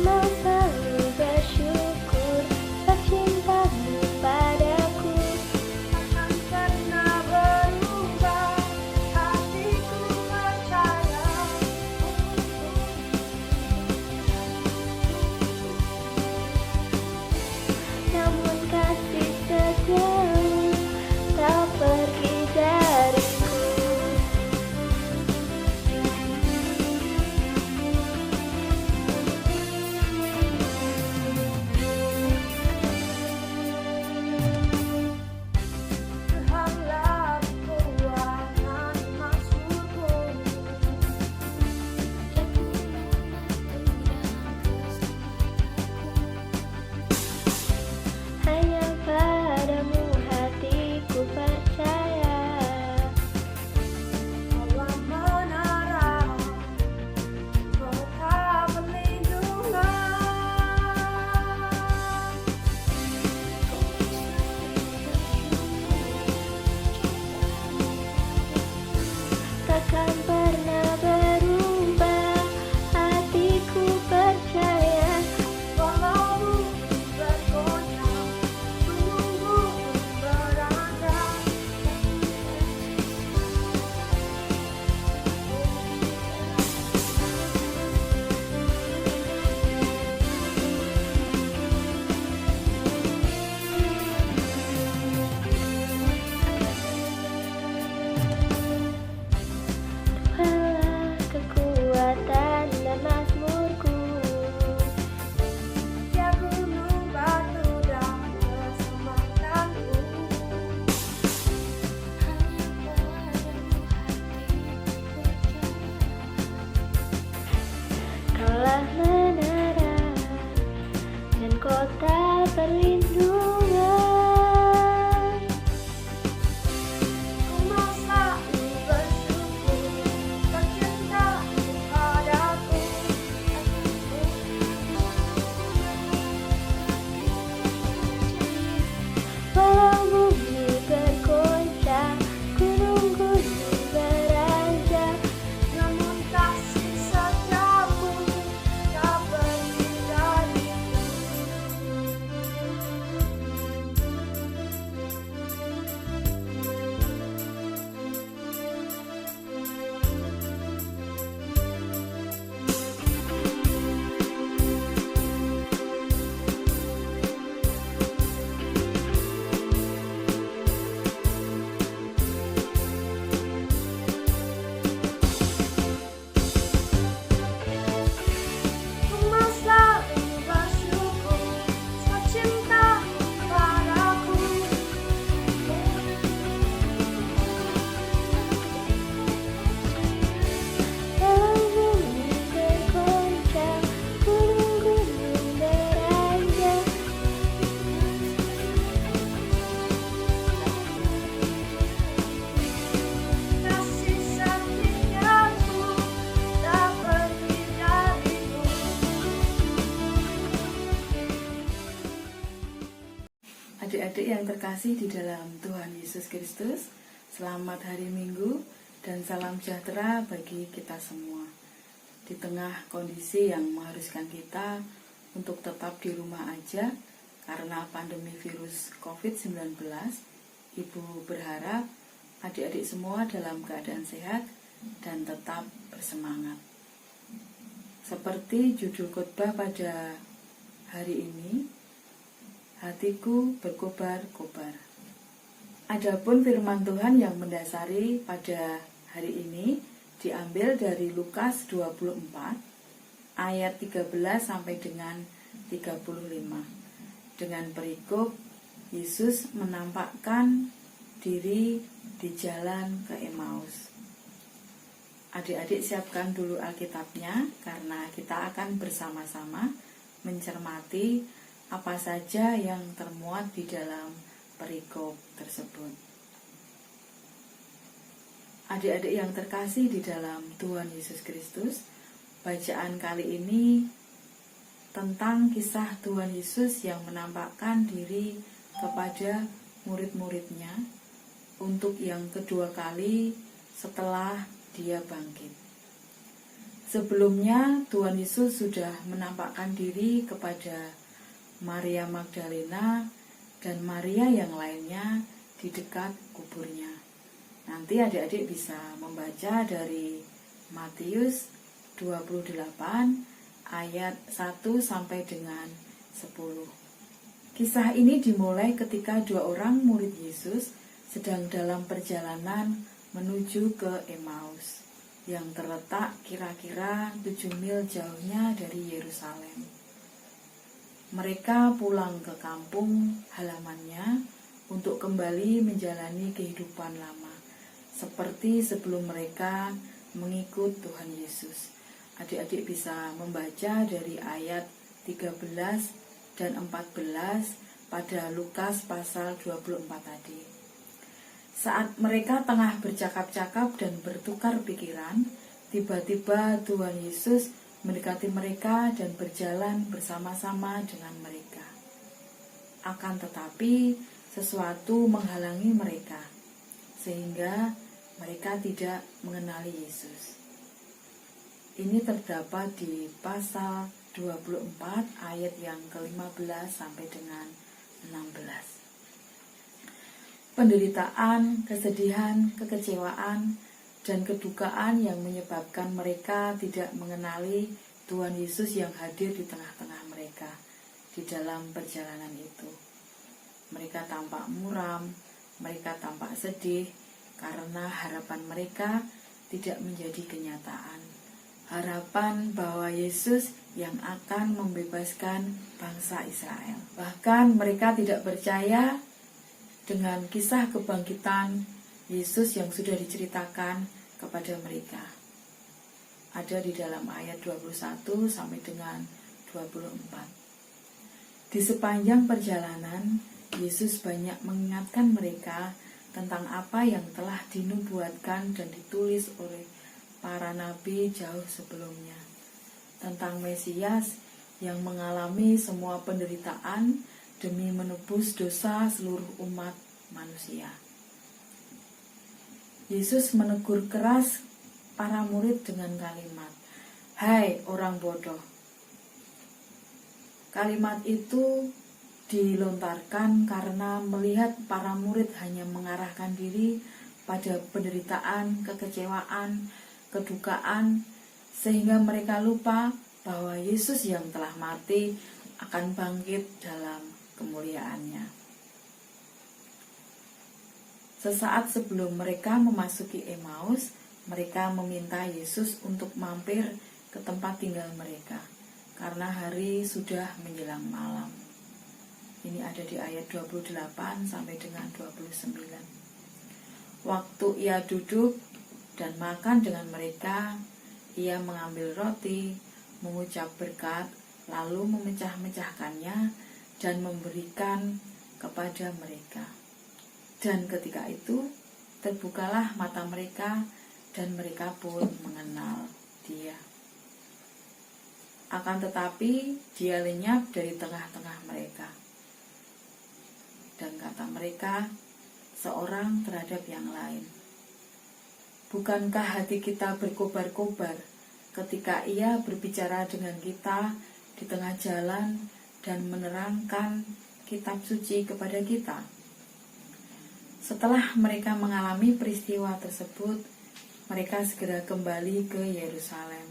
mau selalu bersyukur atas cintamu padaku. Takkan pernah berubah, hatiku percaya. Namun kasih setiamu tak pergi dariku. Tuhanlah kekuatan Mazmurku. Hanya padamu hatiku percaya. Allah menara, kota perlindungan. Takkan pernah berubah, hatiku percaya. Walau bumi bergoncang, gunung-gunung beranjak. Tuhanlah kekuatan dan mazmurku. Dia gunung batu dan keselamatanku. Kaulah menara dan kota perlindungan. Ku mau selalu bersyukur atas cintamu padaku. Walau bumi bergoncang, gunung-gunung beranjak, Namun kasih setiamu tak pergi dariku. Ku mau selalu bersyukur atas cintamu padaku. walau bumi bergoncang, gunung-gunung beranjak, Kasih setiamu tak pergi dariku. Adik-adik yang terkasih di dalam Tuhan Yesus Kristus, selamat hari Minggu dan salam sejahtera bagi kita semua. Di tengah kondisi yang mengharuskan kita untuk tetap di rumah aja karena pandemi virus COVID-19, Ibu berharap adik-adik semua dalam keadaan sehat dan tetap bersemangat. Seperti judul khotbah pada hari ini, hatiku berkobar-kobar. Adapun firman Tuhan yang mendasari pada hari ini diambil dari Lukas 24 ayat 13 sampai dengan 35 dengan perikop Yesus menampakkan diri di jalan ke Emmaus. Adik-adik siapkan dulu Alkitabnya karena kita akan bersama-sama mencermati apa saja yang termuat di dalam perikop tersebut. Adik-adik yang terkasih di dalam Tuhan Yesus Kristus, bacaan kali ini tentang kisah Tuhan Yesus yang menampakkan diri kepada murid-muridnya untuk yang kedua kali setelah dia bangkit. Sebelumnya Tuhan Yesus sudah menampakkan diri kepada Maria Magdalena dan Maria yang lainnya di dekat kuburnya. Nanti adik-adik bisa membaca dari Matius 28 ayat 1 sampai dengan 10. Kisah ini dimulai ketika 2 orang murid Yesus sedang dalam perjalanan menuju ke Emmaus yang terletak kira-kira 7 mil jauhnya dari Yerusalem. Mereka pulang ke kampung halamannya untuk kembali menjalani kehidupan lama, seperti sebelum mereka mengikut Tuhan Yesus. Adik-adik bisa membaca dari ayat 13 dan 14 pada Lukas pasal 24 tadi. Saat mereka tengah bercakap-cakap dan bertukar pikiran, tiba-tiba Tuhan Yesus mendekati mereka dan berjalan bersama-sama dengan mereka. Akan tetapi, sesuatu menghalangi mereka, sehingga mereka tidak mengenali Yesus. Ini terdapat di pasal 24 ayat yang ke-15 sampai dengan 16. Penderitaan, kesedihan, kekecewaan, dan kedukaan yang menyebabkan mereka tidak mengenali Tuhan Yesus yang hadir di tengah-tengah mereka di dalam perjalanan itu. Mereka tampak muram, mereka tampak sedih karena harapan mereka tidak menjadi kenyataan. Harapan bahwa Yesus yang akan membebaskan bangsa Israel. Bahkan mereka tidak percaya dengan kisah kebangkitan Yesus yang sudah diceritakan kepada mereka. Ada di dalam ayat 21 sampai dengan 24. Di sepanjang perjalanan, Yesus banyak mengingatkan mereka tentang apa yang telah dinubuatkan dan ditulis oleh para nabi jauh sebelumnya, tentang Mesias yang mengalami semua penderitaan demi menebus dosa seluruh umat manusia. Yesus menegur keras para murid dengan kalimat, "Hai orang bodoh." Kalimat itu dilontarkan karena melihat para murid hanya mengarahkan diri pada penderitaan, kekecewaan, kedukaan, sehingga mereka lupa bahwa Yesus yang telah mati akan bangkit dalam kemuliaannya. Sesaat sebelum mereka memasuki Emmaus, mereka meminta Yesus untuk mampir ke tempat tinggal mereka, karena hari sudah menjelang malam. Ini ada di ayat 28 sampai dengan 29. Waktu ia duduk dan makan dengan mereka, ia mengambil roti, mengucap berkat, lalu memecah-mecahkannya dan memberikan kepada mereka. Dan ketika itu terbukalah mata mereka dan mereka pun mengenal Dia. Akan tetapi Dia lenyap dari tengah-tengah mereka. Dan kata mereka seorang terhadap yang lain, "Bukankah hati kita berkobar-kobar ketika Ia berbicara dengan kita di tengah jalan dan menerangkan kitab suci kepada kita?" Setelah mereka mengalami peristiwa tersebut, mereka segera kembali ke Yerusalem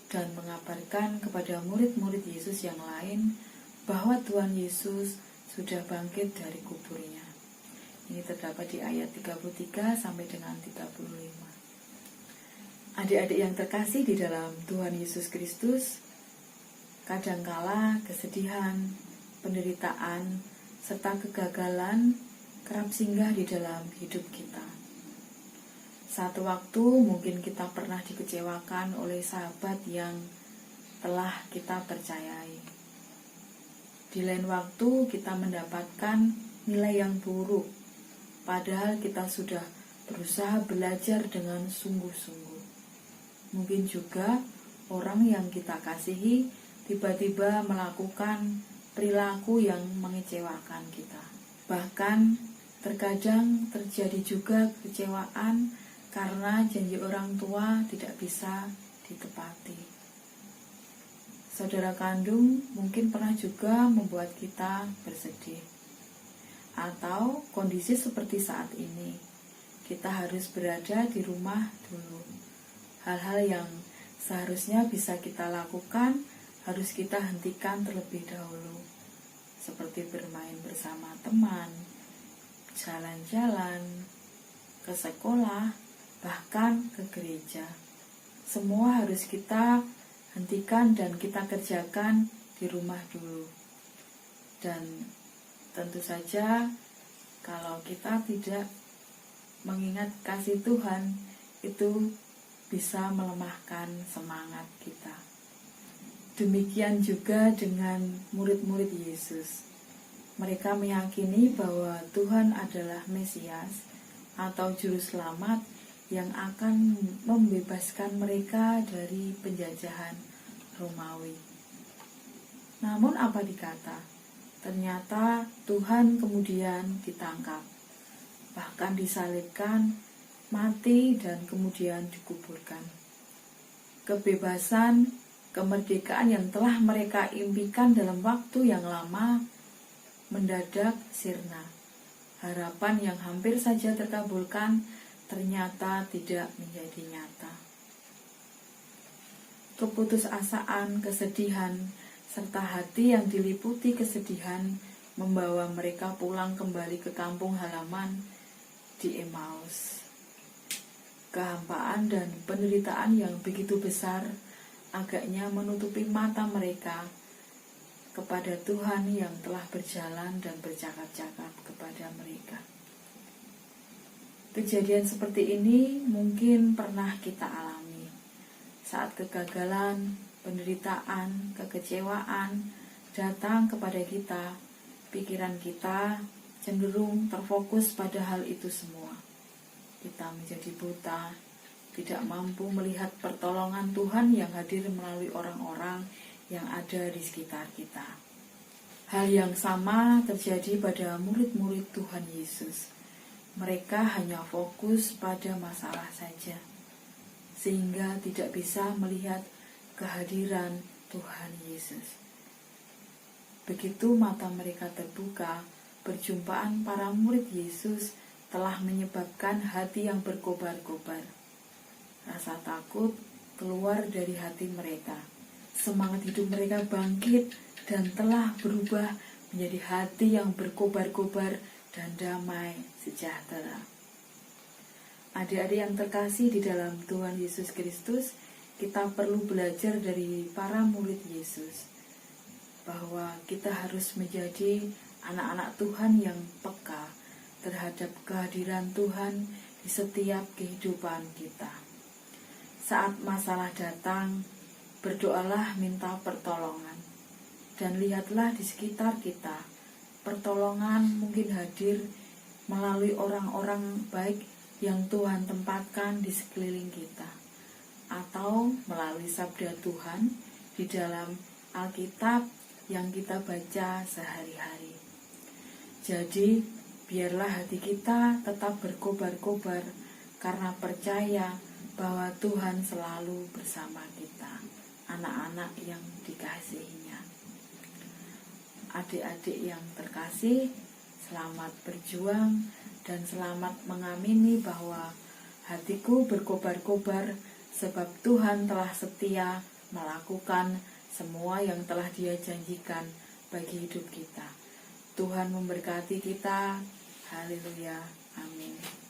dan mengabarkan kepada murid-murid Yesus yang lain bahwa Tuhan Yesus sudah bangkit dari kuburnya. Ini terdapat di ayat 33 sampai dengan 35. Adik-adik yang terkasih di dalam Tuhan Yesus Kristus, kadangkala kesedihan, penderitaan, serta kegagalan kerap singgah di dalam hidup kita. Satu waktu mungkin kita pernah dikecewakan oleh sahabat yang telah kita percayai. Di lain waktu kita mendapatkan nilai yang buruk, padahal kita sudah berusaha belajar dengan sungguh-sungguh. Mungkin juga orang yang kita kasihi tiba-tiba melakukan perilaku yang mengecewakan kita. Bahkan terkadang terjadi juga kekecewaan karena janji orang tua tidak bisa ditepati. Saudara kandung mungkin pernah juga membuat kita bersedih, atau kondisi seperti saat ini, kita harus berada di rumah dulu. Hal-hal yang seharusnya bisa kita lakukan harus kita hentikan terlebih dahulu, seperti bermain bersama teman, jalan-jalan, ke sekolah, bahkan ke gereja. Semua harus kita hentikan dan kita kerjakan di rumah dulu. Dan tentu saja kalau kita tidak mengingat kasih Tuhan, itu bisa melemahkan semangat kita. Demikian juga dengan murid-murid Yesus. Mereka meyakini bahwa Tuhan adalah Mesias atau Juru Selamat yang akan membebaskan mereka dari penjajahan Romawi. Namun apa dikata? Ternyata Tuhan kemudian ditangkap, bahkan disalibkan, mati, dan kemudian dikuburkan. Kebebasan, kemerdekaan yang telah mereka impikan dalam waktu yang lama mendadak sirna. Harapan yang hampir saja terkabulkan ternyata tidak menjadi nyata. Keputusasaan, kesedihan, serta hati yang diliputi kesedihan membawa mereka pulang kembali ke kampung halaman di Emmaus. Kehampaan dan penderitaan yang begitu besar agaknya menutupi mata mereka kepada Tuhan yang telah berjalan dan bercakap-cakap kepada mereka. Kejadian seperti ini mungkin pernah kita alami saat kegagalan, penderitaan, kekecewaan datang kepada kita. Pikiran kita cenderung terfokus pada hal itu semua. Kita menjadi buta, tidak mampu melihat pertolongan Tuhan yang hadir melalui orang-orang yang ada di sekitar kita. Hal yang sama terjadi pada murid-murid Tuhan Yesus. Mereka hanya fokus pada masalah saja, sehingga tidak bisa melihat kehadiran Tuhan Yesus. Begitu mata mereka terbuka, perjumpaan para murid Yesus telah menyebabkan hati yang berkobar-kobar. Rasa takut keluar dari hati mereka. Semangat hidup mereka bangkit dan telah berubah menjadi hati yang berkobar-kobar dan damai sejahtera. Adik-adik yang terkasih di dalam Tuhan Yesus Kristus, kita perlu belajar dari para murid Yesus bahwa kita harus menjadi anak-anak Tuhan yang peka terhadap kehadiran Tuhan di setiap kehidupan kita. Saat masalah datang, berdoalah minta pertolongan, dan lihatlah di sekitar kita. Pertolongan mungkin hadir melalui orang-orang baik yang Tuhan tempatkan di sekeliling kita, atau melalui sabda Tuhan di dalam Alkitab yang kita baca sehari-hari. Jadi, biarlah hati kita tetap berkobar-kobar karena percaya bahwa Tuhan selalu bersama kita, anak-anak yang dikasihinya. Adik-adik yang terkasih, selamat berjuang dan selamat mengamini bahwa hatiku berkobar-kobar sebab Tuhan telah setia melakukan semua yang telah Dia janjikan bagi hidup kita. Tuhan memberkati kita. Haleluya. Amin.